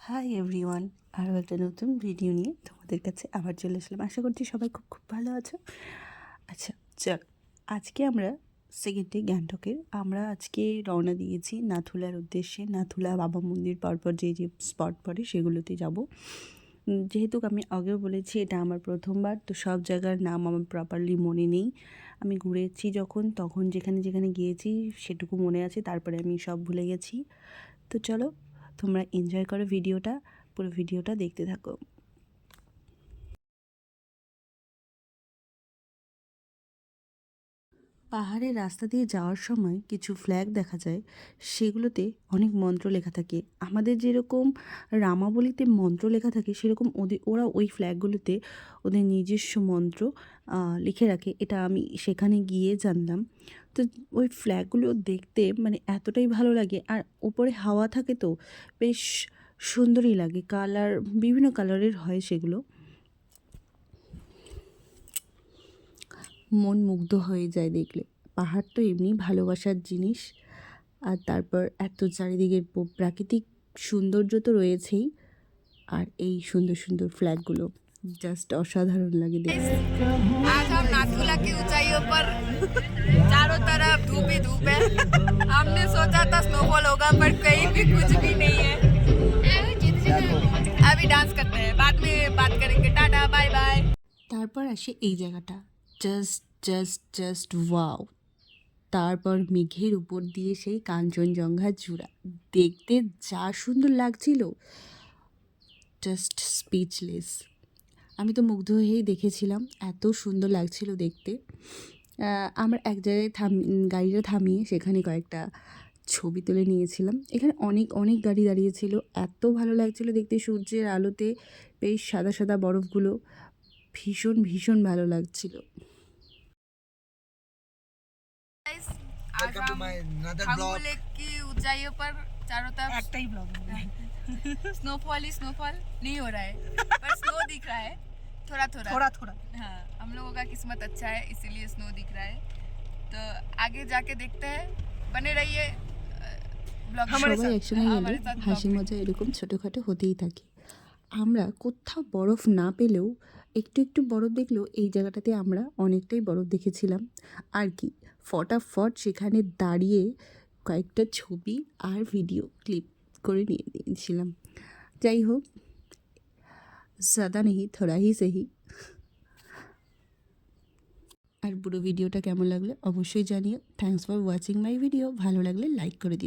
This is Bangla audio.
হাই এভরিওয়ান, আরও একটা নতুন ভিডিও নিয়ে তোমাদের কাছে আবার চলে আসলাম। আশা করছি সবাই খুব খুব ভালো আছো। আচ্ছা চল, আজকে আমরা সেকেন্ডে গ্যাংটকের আমরা আজকে রওনা দিয়েছি নাথুলার উদ্দেশ্যে। নাথুলা বাবা মন্দির পরপর যে যে স্পট পড়ে সেগুলোতে যাব। যেহেতু আমি আগেও বলেছি এটা আমার প্রথমবার, তো সব জায়গার নাম আমার প্রপারলি মনে নেই। আমি ঘুরেছি তখন যেখানে যেখানে গিয়েছি সেটুকু মনে আছে, তারপরে আমি সব ভুলে গেছি। তো চলো তোমরা এনজয় করো ভিডিওটা, পুরো ভিডিওটা দেখতে থাকো। পাহাড়ের রাস্তা দিয়ে যাওয়ার সময় কিছু ফ্ল্যাগ দেখা যায়, সেগুলোতে অনেক মন্ত্র লেখা থাকে। আমাদের যেরকম রামাবলিতে মন্ত্র লেখা থাকে সেরকম ওরা ওই ফ্ল্যাগগুলোতে ওদের নিজস্ব মন্ত্র লিখে রাখে। এটা আমি সেখানে গিয়ে জানলাম। তো ওই ফ্ল্যাগগুলো দেখতে মানে এতটাই ভালো লাগে, আর ওপরে হাওয়া থাকে তো বেশ সুন্দরই লাগে। কালার বিভিন্ন কালারের হয় সেগুলো, মন মুগ্ধ হয়ে যায় দেখলে। পাহাড় তো এমনি ভালোবাসার জিনিস, আর তারপর এত চারিদিকের প্রাকৃতিক সৌন্দর্য তো রয়েছেই, আর এই সুন্দর সুন্দর ফ্ল্যাগগুলো জাস্ট অসাধারণ লাগে দেখতে। आज हम नाथुला की ऊंचाइयों पर चारों तरफ धूप ही धूप है। हमने सोचा था स्नोफॉल होगा पर कहीं भी कुछ भी नहीं है। अभी डांस करते हैं, बाद में बात करेंगे। Tata bye bye. তারপর আসে এই জায়গাটা, জাস্ট জাস্ট জাস্ট ওয়াও। তারপর মেঘের উপর দিয়ে সেই কাঞ্চনজঙ্ঘা চূড়া দেখতে যা সুন্দর লাগছিল, জাস্ট স্পিচলেস। আমি তো মুগ্ধ হয়েই দেখেছিলাম, এত সুন্দর লাগছিল দেখতে। আমরা এক জায়গায় গাড়িটা থামিয়ে সেখানে কয়েকটা ছবি তুলে নিয়েছিলাম। এখানে অনেক অনেক গাড়ি দাঁড়িয়েছিল, এত ভালো লাগছিল দেখতে সূর্যের আলোতে বেশ সাদা সাদা বরফগুলো, ভীষণ ভীষণ ভালো লাগছিল। आज हम खांगू लेक की ऊंचाइयों पर चारों तरफ একটা ही ब्लॉग है। स्नोफॉल ही स्नोफॉल नहीं हो रहा है पर स्नो दिख रहा है थोड़ा थोड़ा थोड़ा थोड़ा हाँ, हम लोगों का किस्मत अच्छा है इसीलिए स्नो दिख रहा है। तो आगे जाके देखते हैं, बने रहिए ब्लॉग সবাই একসঙ্গে গেলে হাসি মজা এরকম ছোটোখাটো হতেই থাকে। আমরা কোথাও বরফ না পেলেও একটু একটু বরফ দেখলেও এই জায়গাটাতে আমরা অনেকটাই বরফ দেখেছিলাম। আর কি ফটাফট সেখানে দাঁড়িয়ে কয়েকটা ছবি আর ভিডিও ক্লিপ করে নিয়ে নিয়েছিলাম। যাই হোক, ज़्यादा नहीं थोड़ा ही सही। আর পুরো ভিডিওটা কেমন লাগলো অবশ্যই জানিও। Thanks for watching my video. ভালো লাগলে লাইক করে দিও।